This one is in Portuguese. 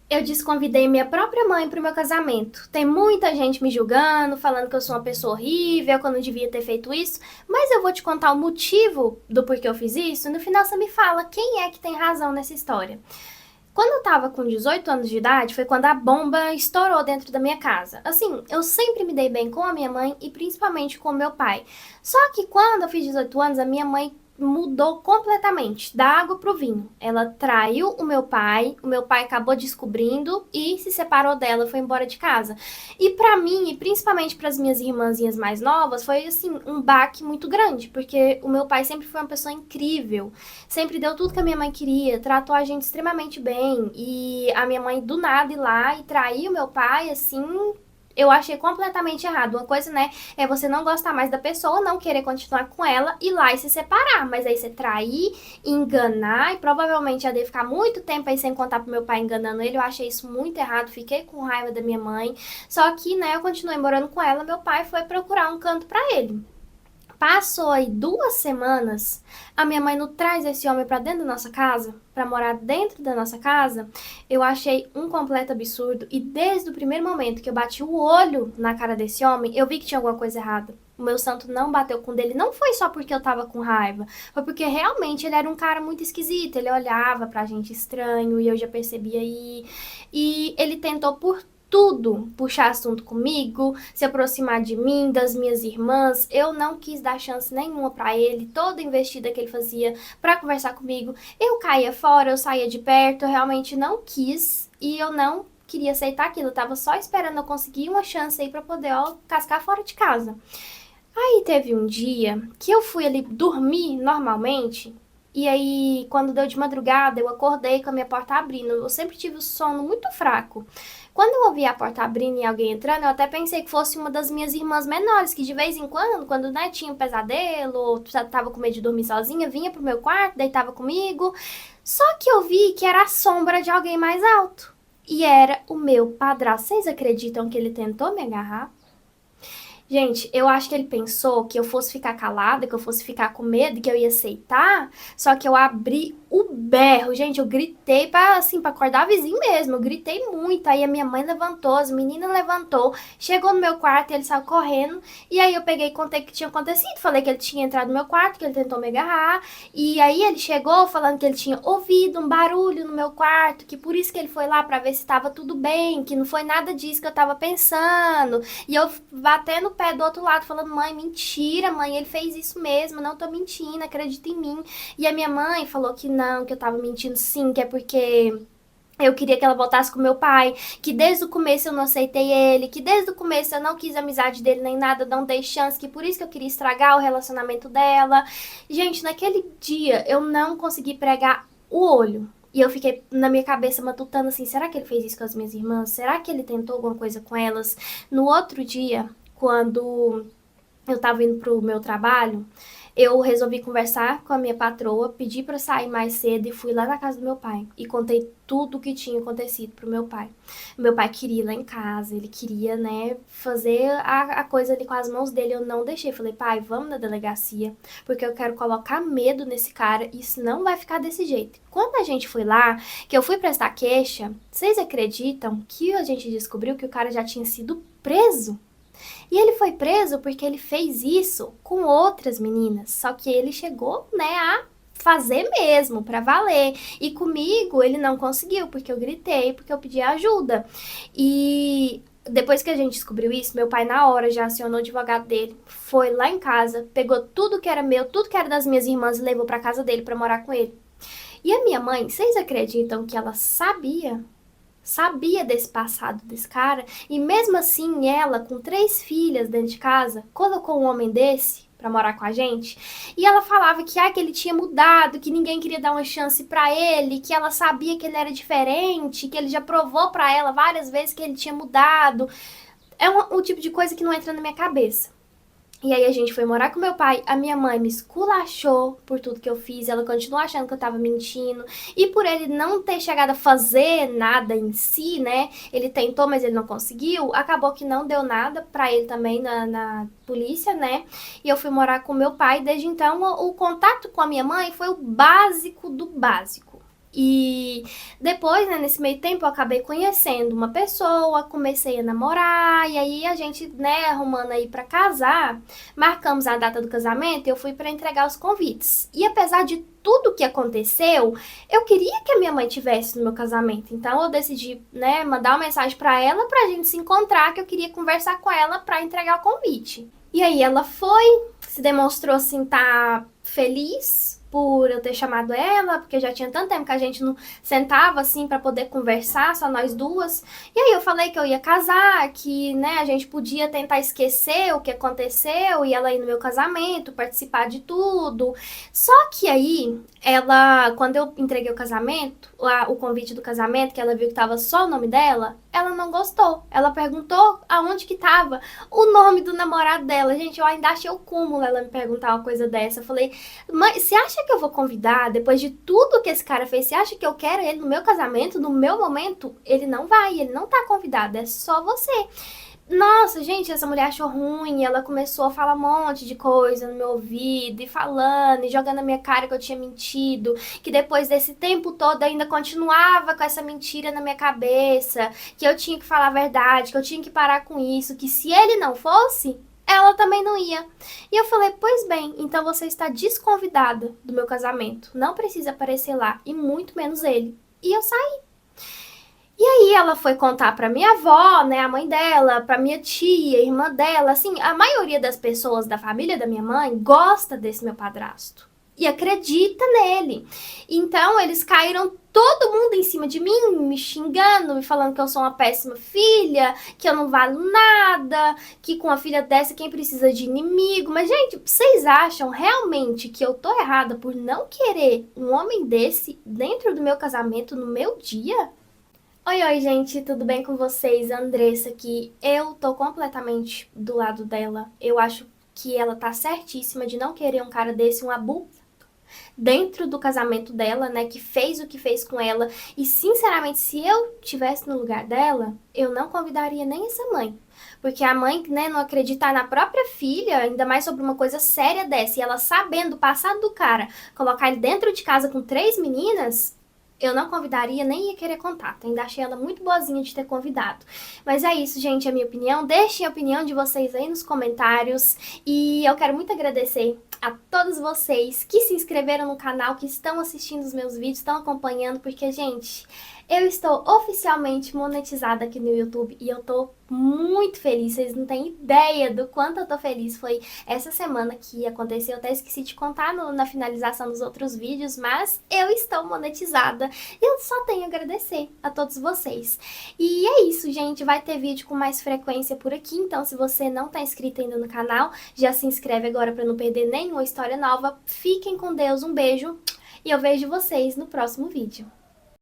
Eu desconvidei minha própria mãe pro meu casamento. Tem muita gente me julgando, falando que eu sou uma pessoa horrível, que eu não devia ter feito isso, mas eu vou te contar o motivo do porquê eu fiz isso, e no final você me fala quem é que tem razão nessa história. Quando eu tava com 18 anos de idade, foi quando a bomba estourou dentro da minha casa. Assim, eu sempre me dei bem com a minha mãe e principalmente com o meu pai. Só que quando eu fiz 18 anos, a minha mãe mudou completamente, da água pro vinho. Ela traiu o meu pai acabou descobrindo e se separou dela, foi embora de casa. E pra mim, e principalmente para as minhas irmãzinhas mais novas, foi assim um baque muito grande, porque o meu pai sempre foi uma pessoa incrível, sempre deu tudo que a minha mãe queria, tratou a gente extremamente bem. E a minha mãe do nada ir lá e trair o meu pai, assim, eu achei completamente errado. Uma coisa, né, é você não gostar mais da pessoa, não querer continuar com ela, ir lá e se separar. Mas aí você trair, enganar, e provavelmente ia ficar muito tempo aí sem contar pro meu pai enganando ele. Eu achei isso muito errado, fiquei com raiva da minha mãe. Só que, né, eu continuei morando com ela, meu pai foi procurar um canto pra ele. Passou aí 2 semanas, a minha mãe não traz esse homem pra dentro da nossa casa, pra morar dentro da nossa casa. Eu achei um completo absurdo e desde o primeiro momento que eu bati o olho na cara desse homem, eu vi que tinha alguma coisa errada. O meu santo não bateu com o dele, não foi só porque eu tava com raiva, foi porque realmente ele era um cara muito esquisito, ele olhava pra gente estranho e eu já percebia aí. E ele tentou por tudo puxar assunto comigo, se aproximar de mim, das minhas irmãs. Eu não quis dar chance nenhuma pra ele, toda investida que ele fazia pra conversar comigo. Eu caía fora, eu saía de perto, eu realmente não quis e eu não queria aceitar aquilo. Eu tava só esperando eu conseguir uma chance aí pra poder, ó, cascar fora de casa. Aí teve um dia que eu fui ali dormir normalmente. E aí, quando deu de madrugada, eu acordei com a minha porta abrindo. Eu sempre tive o sono muito fraco. Quando eu ouvi a porta abrindo e alguém entrando, eu até pensei que fosse uma das minhas irmãs menores, que de vez em quando, né, tinha um pesadelo, ou tava com medo de dormir sozinha, vinha pro meu quarto, deitava comigo. Só que eu vi que era a sombra de alguém mais alto. E era o meu padrasto. Vocês acreditam que ele tentou me agarrar? Gente, eu acho que ele pensou que eu fosse ficar calada, que eu fosse ficar com medo, que eu ia aceitar. Só que eu abri o berro. Gente, eu gritei pra, assim, pra acordar a vizinho mesmo. Eu gritei muito. Aí a minha mãe levantou, as meninas levantou, chegou no meu quarto e ele saiu correndo. E aí eu peguei e contei o que tinha acontecido. Falei que ele tinha entrado no meu quarto, que ele tentou me agarrar. E aí ele chegou falando que ele tinha ouvido um barulho no meu quarto, que por isso que ele foi lá pra ver se tava tudo bem, que não foi nada disso que eu tava pensando. E eu batendo o pé do outro lado, falando: mãe, mentira, mãe, ele fez isso mesmo, não tô mentindo, acredita em mim. E a minha mãe falou que não, que eu tava mentindo sim, que é porque eu queria que ela voltasse com meu pai, que desde o começo eu não aceitei ele, que desde o começo eu não quis a amizade dele nem nada, não dei chance, que por isso que eu queria estragar o relacionamento dela. Gente, naquele dia eu não consegui pregar o olho. E eu fiquei na minha cabeça matutando assim: será que ele fez isso com as minhas irmãs? Será que ele tentou alguma coisa com elas? No outro dia, quando eu tava indo pro meu trabalho, eu resolvi conversar com a minha patroa, pedi pra sair mais cedo e fui lá na casa do meu pai. E contei tudo o que tinha acontecido pro meu pai. Meu pai queria ir lá em casa, ele queria, né, fazer a coisa ali com as mãos dele. Eu não deixei. Falei: pai, vamos na delegacia, porque eu quero colocar medo nesse cara e isso não vai ficar desse jeito. Quando a gente foi lá, que eu fui prestar queixa, vocês acreditam que a gente descobriu que o cara já tinha sido preso? E ele foi preso porque ele fez isso com outras meninas. Só que ele chegou, né, a fazer mesmo, pra valer. E comigo ele não conseguiu, porque eu gritei, porque eu pedi ajuda. E depois que a gente descobriu isso, meu pai na hora já acionou o advogado dele, foi lá em casa, pegou tudo que era meu, tudo que era das minhas irmãs e levou pra casa dele pra morar com ele. E a minha mãe, vocês acreditam que ela sabia desse passado desse cara, e mesmo assim ela, com 3 filhas dentro de casa, colocou um homem desse pra morar com a gente, e ela falava que, que ele tinha mudado, que ninguém queria dar uma chance pra ele, que ela sabia que ele era diferente, que ele já provou pra ela várias vezes que ele tinha mudado. É um tipo de coisa que não entra na minha cabeça. E aí a gente foi morar com meu pai, a minha mãe me esculachou por tudo que eu fiz, ela continuou achando que eu tava mentindo, e por ele não ter chegado a fazer nada em si, né, ele tentou, mas ele não conseguiu, acabou que não deu nada pra ele também na polícia, né, e eu fui morar com meu pai. Desde então o contato com a minha mãe foi o básico do básico. E depois, né, nesse meio tempo, eu acabei conhecendo uma pessoa, comecei a namorar, e aí a gente, né, arrumando aí pra casar, marcamos a data do casamento e eu fui pra entregar os convites. E apesar de tudo que aconteceu, eu queria que a minha mãe tivesse no meu casamento. Então eu decidi, né, mandar uma mensagem pra ela pra gente se encontrar, que eu queria conversar com ela pra entregar o convite. E aí ela foi, se demonstrou assim, tá feliz por eu ter chamado ela, porque já tinha tanto tempo que a gente não sentava assim pra poder conversar, só nós duas. E aí eu falei que eu ia casar, que, né, a gente podia tentar esquecer o que aconteceu e ela ir no meu casamento, participar de tudo. Só que aí ela, quando eu entreguei o casamento, o convite do casamento, que ela viu que tava só o nome dela, ela não gostou. Ela perguntou aonde que tava o nome do namorado dela. Gente, eu ainda achei o cúmulo ela me perguntar uma coisa dessa. Eu falei, mas você acha que eu vou convidar, depois de tudo que esse cara fez, você acha que eu quero ele no meu casamento, no meu momento? Ele não vai, ele não tá convidado, é só você. Nossa, gente, essa mulher achou ruim, ela começou a falar um monte de coisa no meu ouvido, e falando, e jogando na minha cara que eu tinha mentido, que depois desse tempo todo ainda continuava com essa mentira na minha cabeça, que eu tinha que falar a verdade, que eu tinha que parar com isso, que se ele não fosse, ela também não ia. E eu falei, pois bem, então você está desconvidada do meu casamento, não precisa aparecer lá, e muito menos ele. E eu saí. E aí ela foi contar pra minha avó, né, a mãe dela, pra minha tia, irmã dela, assim, a maioria das pessoas da família da minha mãe gosta desse meu padrasto e acredita nele. Então eles caíram todo mundo em cima de mim, me xingando, me falando que eu sou uma péssima filha, que eu não valho nada, que com uma filha dessa quem precisa de inimigo. Mas gente, vocês acham realmente que eu tô errada por não querer um homem desse dentro do meu casamento no meu dia? Oi, oi, gente, tudo bem com vocês? Andressa aqui. Eu tô completamente do lado dela. Eu acho que ela tá certíssima de não querer um cara desse, um abu, dentro do casamento dela, né, que fez o que fez com ela. E, sinceramente, se eu tivesse no lugar dela, eu não convidaria nem essa mãe. Porque a mãe, né, não acreditar na própria filha, ainda mais sobre uma coisa séria dessa, e ela sabendo o passado do cara, colocar ele dentro de casa com 3 meninas, eu não convidaria, nem ia querer contato. Ainda achei ela muito boazinha de ter convidado. Mas é isso, gente, é a minha opinião. Deixem a opinião de vocês aí nos comentários. E eu quero muito agradecer a todos vocês que se inscreveram no canal, que estão assistindo os meus vídeos, estão acompanhando, porque, gente, eu estou oficialmente monetizada aqui no YouTube e eu tô muito feliz, vocês não têm ideia do quanto eu tô feliz. Foi essa semana que aconteceu, eu até esqueci de contar na finalização dos outros vídeos, mas eu estou monetizada e eu só tenho a agradecer a todos vocês. E é isso, gente, vai ter vídeo com mais frequência por aqui, então se você não tá inscrito ainda no canal, já se inscreve agora para não perder nenhuma história nova. Fiquem com Deus, um beijo e eu vejo vocês no próximo vídeo.